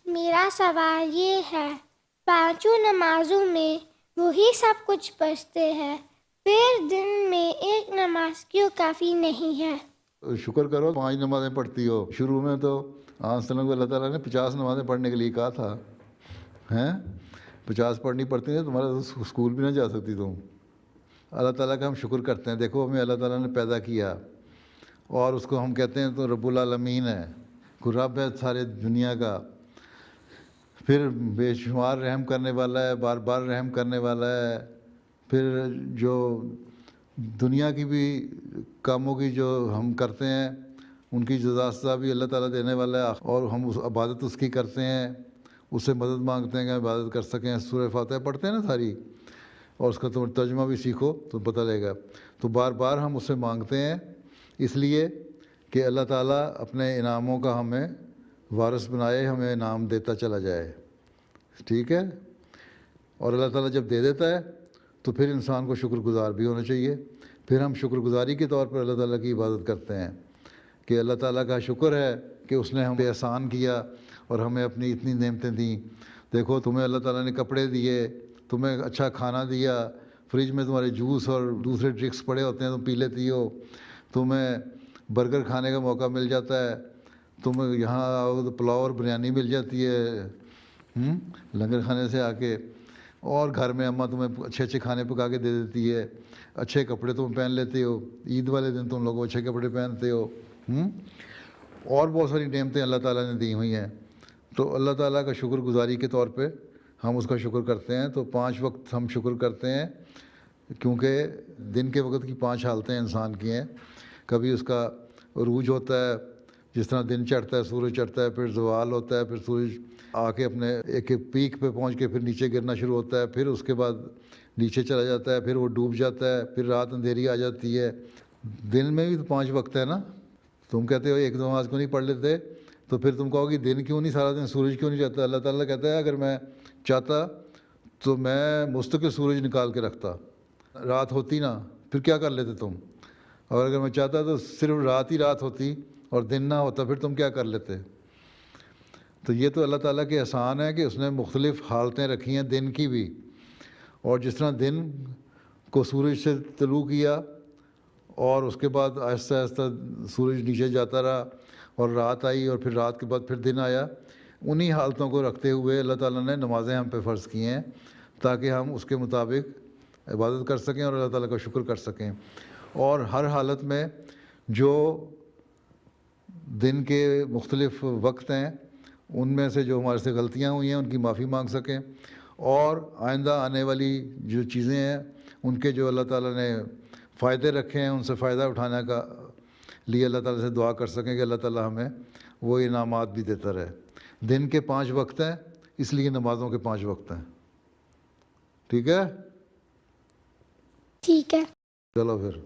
میرا سوال یہ ہے، پانچوں نمازوں میں وہی سب کچھ پڑھتے ہیں، پھر دن میں ایک نماز کیوں کافی نہیں ہے؟ شکر کرو 5 نمازیں پڑھتی ہو. شروع میں تو وسلم کو اللہ تعالیٰ نے 50 نمازیں پڑھنے کے لیے کہا تھا. ہیں 50 پڑھنی پڑتی ہیں، تمہارا تو اسکول بھی نہ جا سکتی تم. اللہ تعالیٰ کا ہم شکر کرتے ہیں. دیکھو ہمیں اللہ تعالیٰ نے پیدا کیا اور اس کو ہم کہتے ہیں تو رب العالمین ہے، کوئی رب ہے سارے دنیا کا. پھر بے شمار رحم کرنے والا ہے، بار بار رحم کرنے والا ہے. پھر جو دنیا کی بھی کاموں کی جو ہم کرتے ہیں ان کی جزا سزا بھی اللہ تعالیٰ دینے والا ہے، اور ہم عبادت اس کی کرتے ہیں، اس سے مدد مانگتے ہیں کہ عبادت کر سکیں. سورہ فاتحہ پڑھتے ہیں نا ساری، اور اس کا تم ترجمہ بھی سیکھو تو پتہ لگے گا. تو بار بار ہم اس سے مانگتے ہیں اس لیے کہ اللہ تعالیٰ اپنے انعاموں کا ہمیں وارث بنائے، ہمیں انعام دیتا چلا جائے. ٹھیک ہے؟ اور اللہ تعالیٰ جب دے دیتا ہے تو پھر انسان کو شکر گزار بھی ہونا چاہیے. پھر ہم شکر گزاری کے طور پر اللہ تعالیٰ کی عبادت کرتے ہیں کہ اللہ تعالیٰ کا شکر ہے کہ اس نے ہمیں احسان کیا اور ہمیں اپنی اتنی نعمتیں دیں. دیکھو تمہیں اللہ تعالیٰ نے کپڑے دیے، تمہیں اچھا کھانا دیا، فریج میں تمہارے جوس اور دوسرے ڈرنکس پڑے ہوتے ہیں تم پی لیتی ہو، تمہیں برگر کھانے کا موقع مل جاتا ہے، تمہیں یہاں آؤ تو پلاؤ اور بریانی مل جاتی ہے لنگر کھانے سے آ کے، اور گھر میں اماں تمہیں اچھے اچھے کھانے پکا کے دے دیتی ہے، اچھے کپڑے تم پہن لیتے ہو، عید والے دن تم لوگ اچھے کپڑے پہنتے ہو، اور بہت ساری نعمتیں اللہ تعالیٰ نے دی ہوئی ہیں. تو اللہ تعالیٰ کا شکر گزاری کے طور پہ ہم اس کا شکر کرتے ہیں. تو 5 وقت ہم شکر کرتے ہیں کیونکہ دن کے وقت کی 5 حالتیں انسان کی ہیں. کبھی اس کا عروج ہوتا ہے، جس طرح دن چڑھتا ہے، سورج چڑھتا ہے، پھر زوال ہوتا ہے، پھر سورج آ کے اپنے ایک پیک پہ پہنچ کے پھر نیچے گرنا شروع ہوتا ہے، پھر اس کے بعد نیچے چلا جاتا ہے، پھر وہ ڈوب جاتا ہے، پھر رات اندھیری آ جاتی ہے. دن میں بھی تو 5 وقت ہے نا. تم کہتے ہو ایک نماز کو نہیں پڑھ لیتے، تو پھر تم کہو کہ دن کیوں نہیں سارا دن سورج کیوں نہیں جاتا؟ اللہ تعالیٰ کہتا ہے اگر میں چاہتا تو میں مستقل سورج نکال کے رکھتا، رات ہوتی نا پھر کیا کر لیتے تم؟ اور اگر میں چاہتا تو صرف رات ہی رات ہوتی اور دن نہ ہوتا، پھر تم کیا کر لیتے؟ تو یہ تو اللہ تعالیٰ کے احسان ہے کہ اس نے مختلف حالتیں رکھی ہیں دن کی بھی. اور جس طرح دن کو سورج سے طلوع کیا اور اس کے بعد آہستہ آہستہ سورج نیچے جاتا رہا اور رات آئی اور پھر رات کے بعد پھر دن آیا، انہی حالتوں کو رکھتے ہوئے اللہ تعالیٰ نے نمازیں ہم پہ فرض کی ہیں تاکہ ہم اس کے مطابق عبادت کر سکیں اور اللہ تعالیٰ کا شکر کر سکیں. اور ہر حالت میں جو دن کے مختلف وقت ہیں ان میں سے جو ہمارے سے غلطیاں ہوئی ہیں ان کی معافی مانگ سکیں، اور آئندہ آنے والی جو چیزیں ہیں ان کے جو اللہ تعالیٰ نے فائدے رکھے ہیں ان سے فائدہ اٹھانے کا لیے اللہ تعالیٰ سے دعا کر سکیں کہ اللہ تعالیٰ ہمیں وہ انعامات بھی دیتا رہے. دن کے 5 وقت ہیں، اس لیے نمازوں کے 5 وقت ہیں. ٹھیک ہے؟ ٹھیک ہے. چلو پھر.